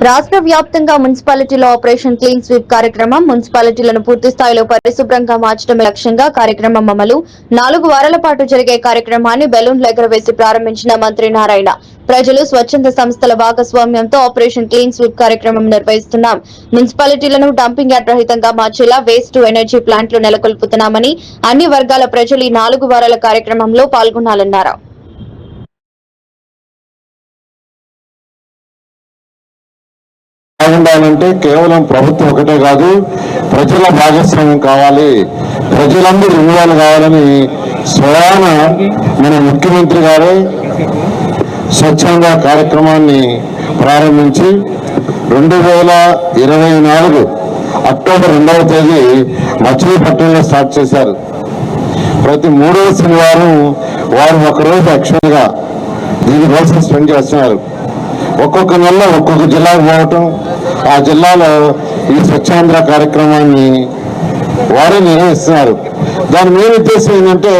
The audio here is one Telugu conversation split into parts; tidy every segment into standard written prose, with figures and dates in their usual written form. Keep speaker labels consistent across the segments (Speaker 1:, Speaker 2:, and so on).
Speaker 1: రాష్ట్ర వ్యాప్తంగా మున్సిపాలిటీలో ఆపరేషన్ క్లీన్ స్వీప్ కార్యక్రమం మున్సిపాలిటీలను పూర్తి స్థాయిలో పరిశుభ్రంగా మార్చడమే లక్ష్యంగా కార్యక్రమం అమలు 4 వారాల పాటు జరిగే కార్యక్రమాన్ని బెలూన్లు ఎగురవేసి ప్రారంభించిన మంత్రి నారాయణ ప్రజలు స్వచ్ఛంద సంస్థల భాగస్వామ్యంతో ఆపరేషన్ క్లీన్ స్వీప్ కార్యక్రమం నిర్వహిస్తున్నాం. మున్సిపాలిటీలను డంపింగ్ యార్డ్ రహితంగా మార్చేలా వేస్ట్ టు ఎనర్జీ ప్లాంట్లు నెలకొల్పుతున్నామని అన్ని వర్గాల ప్రజలు ఈ 4 వారాల కార్యక్రమంలో పాల్గొనాలన్నారు.
Speaker 2: బాగుండాలంటే కేవలం ప్రభుత్వం ఒకటే కాదు, ప్రజల భాగస్వామ్యం కావాలి, ప్రజలందరూ ఇన్వాల్వ్ కావాలని స్వయాన మన ముఖ్యమంత్రి గారు స్వచ్ఛంద కార్యక్రమాన్ని ప్రారంభించి 2024 అక్టోబర్ 2వ తేదీ మచిలీపట్నంలో స్టార్ట్ చేశారు. ప్రతి 3వ శనివారం వారు ఒకరోజు యాక్చువల్గా దీనికోసం స్పెండ్ చేస్తున్నారు. ఒక్కొక్క నెలలో ఒక్కొక్క జిల్లాకు పోవటం, ఆ జిల్లాలో ఈ స్వచ్ఛాంధ్ర కార్యక్రమాన్ని వారే నిర్వహిస్తున్నారు. దాని మెయిన్ ఉద్దేశం ఏంటంటే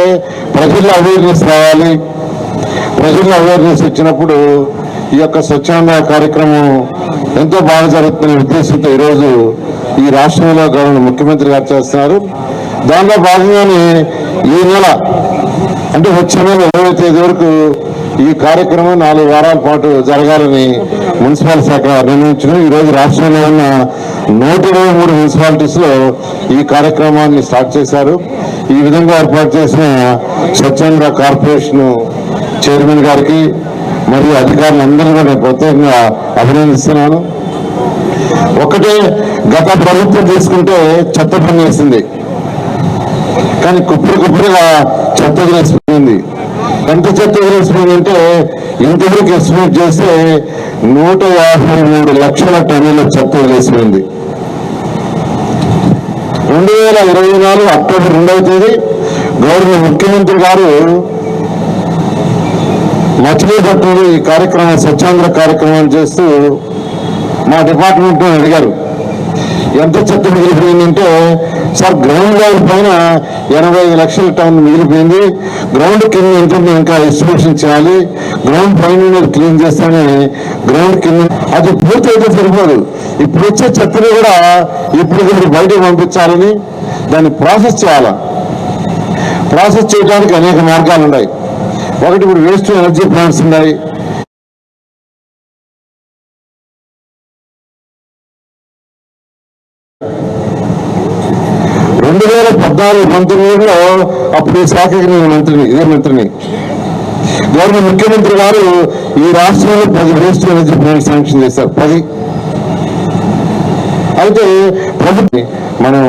Speaker 2: ప్రజల్లో అవేర్నెస్ రావాలి. ప్రజల్లో అవేర్నెస్ ఇచ్చినప్పుడు ఈ యొక్క స్వచ్ఛాంధ్ర కార్యక్రమం ఎంతో బాగా జరుగుతున్న ఉద్దేశంతో ఈరోజు ఈ రాష్ట్రంలో గవర్నర్ ముఖ్యమంత్రి గారు చేస్తున్నారు. దానిలో భాగంగానే ఈ నెల అంటే వచ్చే నెల 20వ తేదీ వరకు ఈ కార్యక్రమం 4 వారాల పాటు జరగాలని మున్సిపల్ శాఖ నిర్ణయించడం. ఈరోజు రాష్ట్రంలో ఉన్న 123 మున్సిపాలిటీస్ లో ఈ కార్యక్రమాన్ని స్టార్ట్ చేశారు. ఈ విధంగా ఏర్పాటు చేసిన స్వచ్ఛంద కార్పొరేషన్ చైర్మన్ గారికి మరియు అధికారులందరినీ నేను ప్రత్యేకంగా అభినందిస్తున్నాను. ఒకటే, గత ప్రభుత్వం తీసుకుంటే చెత్త పని చేసింది, కానీ కుప్పలుగా చెత్త వదిలేసిపోయింది. ఎంత చెత్త వదిలేసిపోయిందంటే ఇంతవరకు ఎస్టిమేట్ చేస్తే 153 లక్షల టన్నుల చెత్త వదిలేసిపోయింది. 2024 అక్టోబర్ 2వ తేదీ గవర్నర్ ముఖ్యమంత్రి గారు మచిలీపట్నంలో ఈ కార్యక్రమం స్వచ్ఛాంధ్ర కార్యక్రమం చేస్తూ మా డిపార్ట్మెంట్ అడిగారు, ఎంత చెత్త మిగిలిపోయిందంటే, సార్ గ్రౌండ్ లెవెల్ పైన 80 లక్షల టన్ను మిగిలిపోయింది, గ్రౌండ్ కింద ఎంత ఇంకా ఎస్టిమేషన్ చేయాలి, గ్రౌండ్ పైన క్లీన్ చేస్తేనే గ్రౌండ్ కింద అది పూర్తి అయితే సరిపోదు. ఇప్పుడు వచ్చే చెత్తని కూడా ఇప్పుడు బయటకు పంపించాలని దాన్ని ప్రాసెస్ చేయాలి. ప్రాసెస్ చేయడానికి అనేక మార్గాలు ఉన్నాయి. ఒకటి, ఇప్పుడు వేస్ట్ ఎనర్జీ ప్లాంట్స్ ఉన్నాయి. అప్పుడు ఈ శాఖకి నేను ఇదే మంత్రిని గవర్నర్ ముఖ్యమంత్రి గారు ఈ రాష్ట్రంలో 10 వేస్ట్ ఎనర్జీ ప్లాంట్ శాంక్షన్ చేశారు. 10 అయితే ప్రభుత్వం మనం